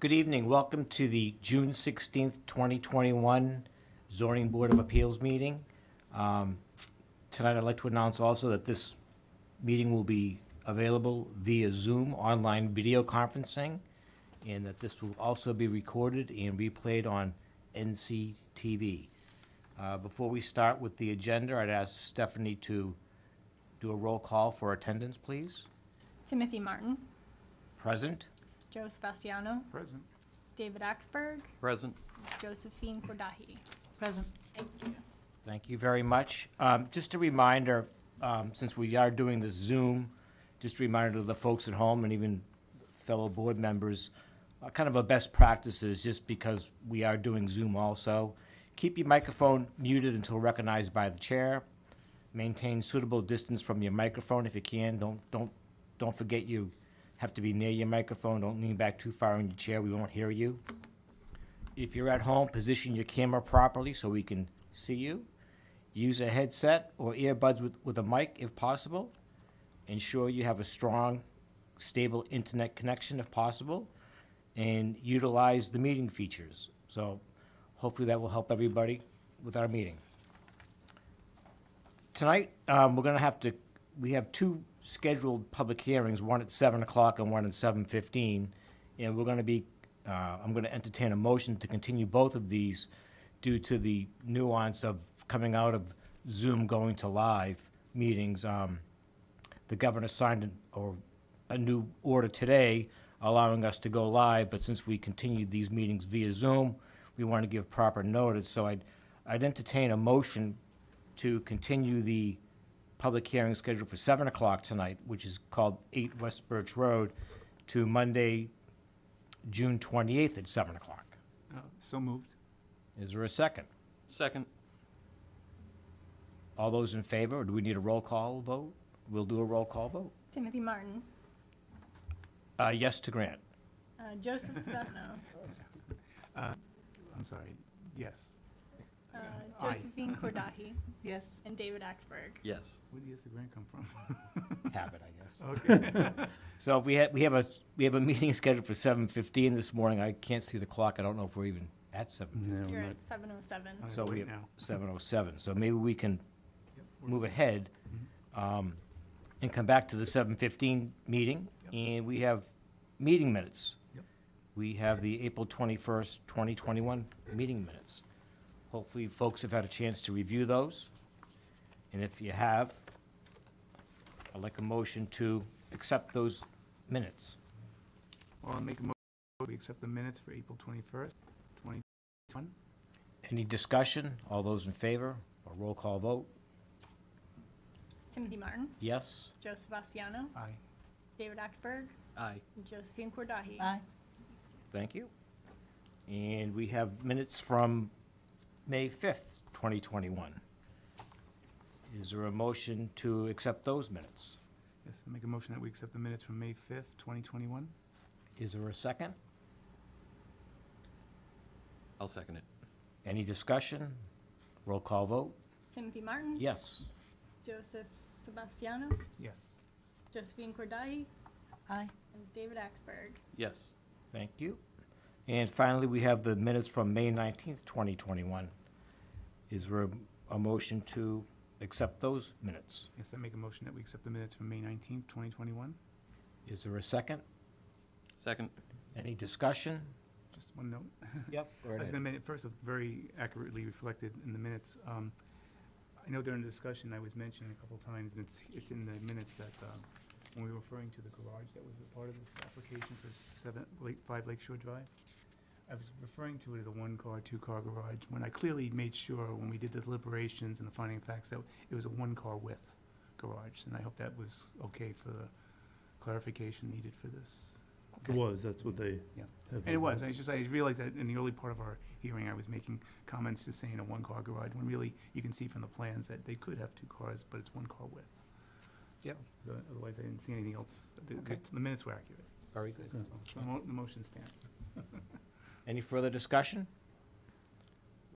Good evening. Welcome to the June 16th, 2021 Zoning Board of Appeals meeting. Tonight, I'd like to announce also that this meeting will be available via Zoom online video conferencing, and that this will also be recorded and replayed on NCTV. Before we start with the agenda, I'd ask Stephanie to do a roll call for attendance, please. Timothy Martin, Present. Joe Sebastiano, Present. David Axberg, Present. Josephine Kordahi. Present. Thank you. Thank you very much. Just a reminder, since we are doing this Zoom, just a reminder to the folks at home and even fellow board members, kind of a best practices, just because we are doing Zoom also. Keep your microphone muted until recognized by the chair. Maintain suitable distance from your microphone if you can. Don't forget you have to be near your microphone. Don't lean back too far in your chair. We won't hear you. If you're at home, position your camera properly so we can see you. Use a headset or earbuds with a mic if possible. Ensure you have a strong, stable internet connection if possible. And utilize the meeting features. So hopefully that will help everybody with our meeting. Tonight, we have two scheduled public hearings, one at 7 o'clock and one at 7:15. And we're gonna be, I'm gonna entertain a motion to continue both of these due to the nuance of coming out of Zoom going to live meetings. The governor signed a new order today allowing us to go live, but since we continued these meetings via Zoom, we want to give proper notice. So I'd entertain a motion to continue the public hearing scheduled for 7 o'clock tonight, which is called 8 West Birch Road, to Monday, June 28th at 7 o'clock. So moved. Is there a second? Second. All those in favor, or do we need a roll call vote? We'll do a roll call vote. Timothy Martin, Yes to grant. Joseph Sebastiano, I'm sorry. Yes. Josephine Kordahi, Yes. and David Axberg. Yes. Where did yes the grant come from? Habit, I guess. Okay. So we have a meeting scheduled for 7:15 this morning. I can't see the clock. I don't know if we're even at 7:15. You're at 7:07. I So we wait have now. 7:07. So maybe we can Yep, we're move good. ahead and come back to the 7:15 meeting. Yep. And we have meeting minutes. Yep. We have the April 21st, 2021 meeting minutes. Hopefully, folks have had a chance to review those. And if you have, I'd like a motion to accept those minutes. Well, I'll make a motion to accept the minutes for April 21st, 2021. Any discussion? All those in favor? A roll call vote? Timothy Martin, Yes? Joe Sebastiano, Aye. David Axberg, Aye. and Josephine Kordahi. Aye. Thank you. And we have minutes from May 5th, 2021. Is there a motion to accept those minutes? Yes, I'll make a motion that we accept the minutes from May 5th, 2021. Is there a second? I'll second it. Any discussion? Roll call vote? Timothy Martin, Yes. Joseph Sebastiano, Yes. Josephine Kordahi, Aye. and David Axberg. Yes. Thank you. And finally, we have the minutes from May 19th, 2021. Is there a motion to accept those minutes? Yes, I make a motion that we accept the minutes from May 19th, 2021. Is there a second? Second. Any discussion? Just one note. Yep. I was going to make, first, very accurately reflected in the minutes. I know during the discussion I was mentioning a couple times, and it's in the minutes that when we were referring to the garage that was a part of this application for 5 Lakeshore Drive, I was referring to it as a one-car, two-car garage, when I clearly made sure when we did the deliberations and the finding of facts that it was a one-car width garage, and I hope that was okay for the clarification needed for this. It was, that's what they. Yeah. have And it was, on. I realized that in the early part of our hearing, I was making comments just saying a one-car garage, when really, you can see from the plans that they could have two cars, but it's one car width. Yep. So, otherwise, I didn't see anything else. Okay. The minutes were accurate. Very good. So the motion stands. Any further discussion?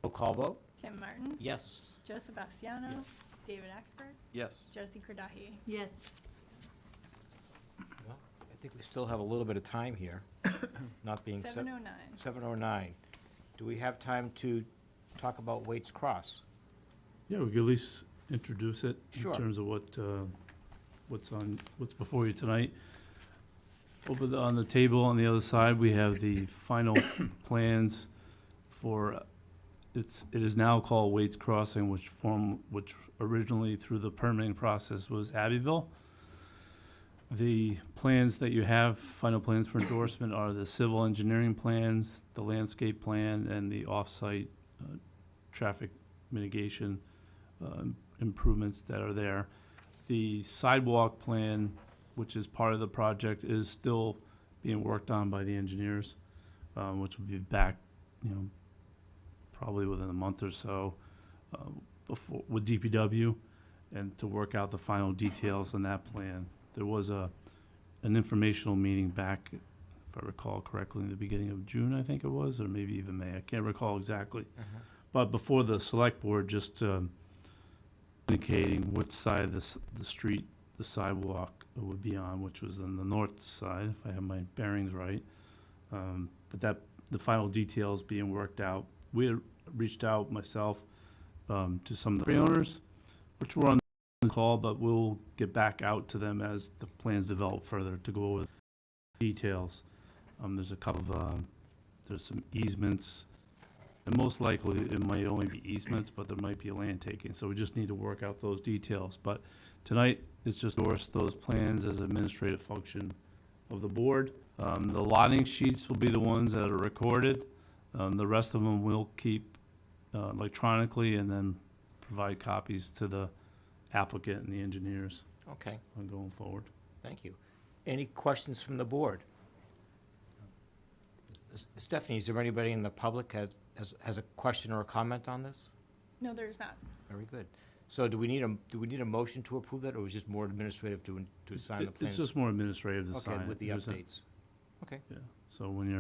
Roll call vote? Tim Martin, Yes. Joe Sebastiano, Yes. David Axberg, Yes. Josie Kordahi. Yes. Well, I think we still have a little bit of time here. not being 7:09. 7:09. Do we have time to talk about Waite's Cross? Yeah, we could at least introduce it Sure. in terms of what's before you tonight. On the table on the other side, we have the final plans for, it is now called Waite's Crossing, which originally through the permitting process was Abbyville. The plans that you have, final plans for endorsement, are the civil engineering plans, the landscape plan, and the off-site traffic mitigation improvements that are there. The sidewalk plan, which is part of the project, is still being worked on by the engineers, which will be back, probably within a month or so, before, with DPW, and to work out the final details on that plan. There was an informational meeting back, if I recall correctly, in the beginning of June, I think it was, or maybe even May. I can't recall exactly. But before the select board, just indicating which side of the street the sidewalk would be on, which was on the north side, if I have my bearings right. But the final details being worked out. We had reached out, myself, to some of the owners, which were on the call, but we'll get back out to them as the plans develop further to go over details. There's a couple of, there's some easements, and most likely it might only be easements, but there might be a land taking, so we just need to work out those details. But tonight, it's just endorse those plans as administrative function of the board. The lotting sheets will be the ones that are recorded. The rest of them we'll keep electronically and then provide copies to the applicant and the engineers Okay, on going forward. thank you. Any questions from the board? Stephanie, is there anybody in the public has a question or a comment on this? No, there's not. Very good. So do we need a motion to approve that, or is it just more administrative to sign the plans? It's just more administrative to sign Okay, it. with the There's a- updates. Okay. Yeah, so when you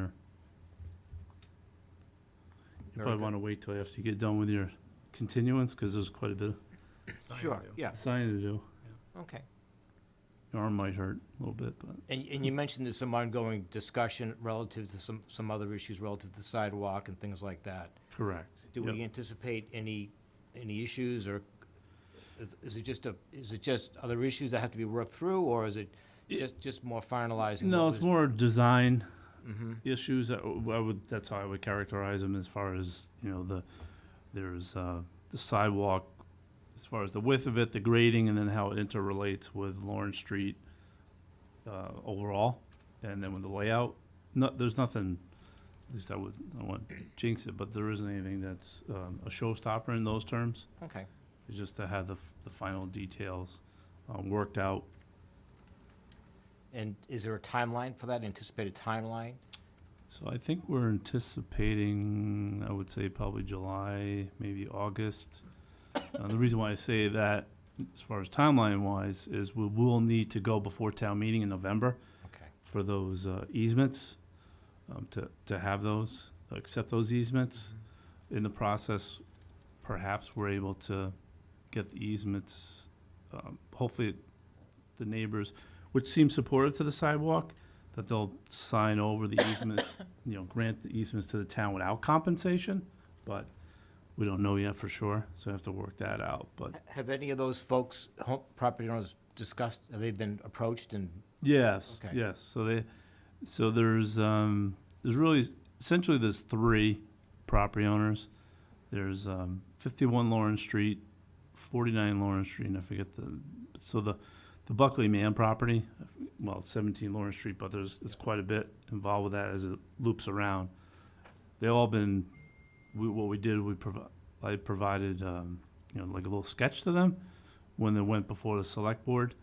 Very probably good. want to wait till after you get done with your continuance, because there's quite a bit of Sure, yeah, signing to do. okay. Your arm might hurt a little bit, but And you mentioned there's some ongoing discussion relative to some other issues relative to sidewalk and things like that. correct. Do Yep. we anticipate any issues, or is it just other issues that have to be worked through, or is it just more finalizing? No, it's more design Mm-hmm, issues that's how I would characterize them, as far as, there's the sidewalk, as far as the width of it, the grading, and then how it interrelates with Lawrence Street overall, and then with the layout. There's nothing, at least I don't want to jinx it, but there isn't anything that's a showstopper in those terms. okay. It's just to have the final details worked out. And is there a timeline for that, anticipated timeline? So I think we're anticipating, I would say probably July, maybe August. The reason why I say that, as far as timeline-wise, is we will need to go before town meeting in November Okay. for those easements, to have those, accept those easements. In the process, perhaps we're able to get the easements, hopefully the neighbors, which seem supportive to the sidewalk, that they'll sign over the easements, grant the easements to the town without compensation, but we don't know yet for sure, so we have to work that out, but Have any of those folks, property owners, discussed, have they been approached and? yes, Okay. yes, so there's really, essentially there's 3 property owners. There's 51 Lawrence Street, 49 Lawrence Street, and I forget the Buckley Mann property, well, 17 Lawrence Street, but there's quite a bit involved with that as it loops around. They all been, what we did, I provided, like a little sketch to them when they went before the select board.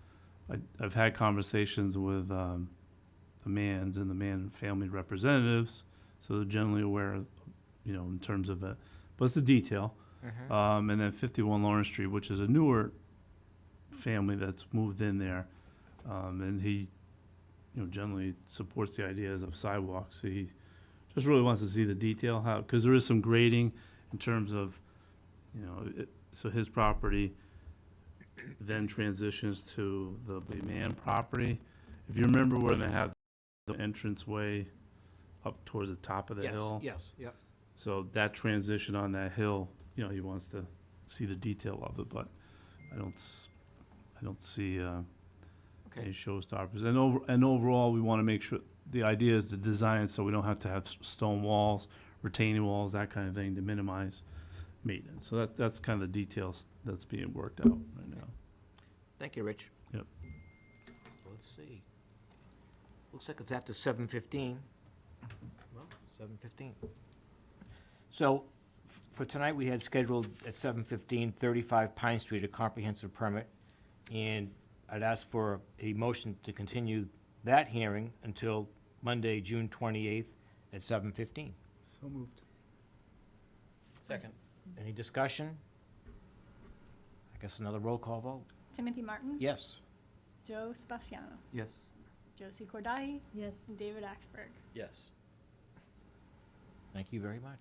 I've had conversations with the Manns and the Mann family representatives, so they're generally aware of, in terms of it. But it's the detail. And then 51 Lawrence Street, which is a newer family that's moved in there, and he, generally supports the ideas of sidewalks. He just really wants to see the detail, because there is some grading in terms of, so his property then transitions to the Mann property. If you remember where they have the entranceway up towards the top of the Yes, hill. yes, yep. So that transition on that hill, you know, he wants to see the detail of it, but I don't see, any Okay, showstoppers. And overall, we wanna make sure, the idea is to design it so we don't have to have stone walls, retaining walls, that kind of thing, to minimize maintenance. So that's kind of the details that's being worked out right now. thank you, Rich. Yep. Let's see. Looks like it's after 7:15. Well, 7:15. So, for tonight, we had scheduled at 7:15, 35 Pine Street, a comprehensive permit. And I'd ask for a motion to continue that hearing until Monday, June 28th at 7:15. So moved. Second. Any discussion? I guess another roll call vote? Timothy Martin. Yes. Joe Sebastiano. Yes. Josie Kordahi. Yes. And David Axberg. Yes. Thank you very much.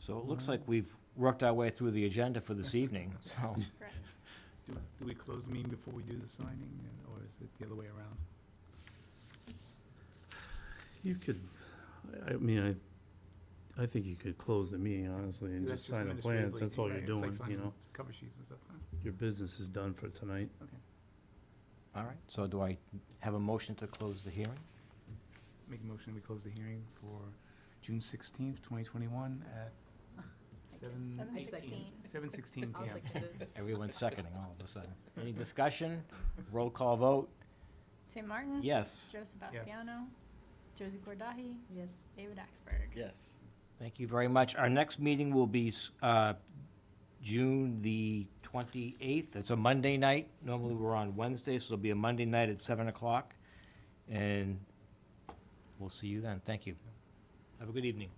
So it looks like we've worked our way through the agenda for this evening, so. Correct. Do we close the meeting before we do the signing, or is it the other way around? You could, I mean, I think you could close the meeting, honestly, and That's just sign the plans, administratively, that's all you're right, it's like doing, you signing know? Cover sheets and stuff, huh? Your business is done for tonight. Okay. All right, so do I have a motion to close the hearing? Make a motion, we close the hearing for June 16th, 2021 at 7:16. 7:16 I'll PM. second it. Everyone's seconding all of a sudden. Any discussion? Roll call vote? Tim Martin. Yes. Joe Sebastiano. Josie Kordahi. Yes. David Axberg. Yes. Thank you very much. Our next meeting will be June the 28th. It's a Monday night. Normally, we're on Wednesday, so it'll be a Monday night at 7 o'clock. And we'll see you then. Thank you. Have a good evening.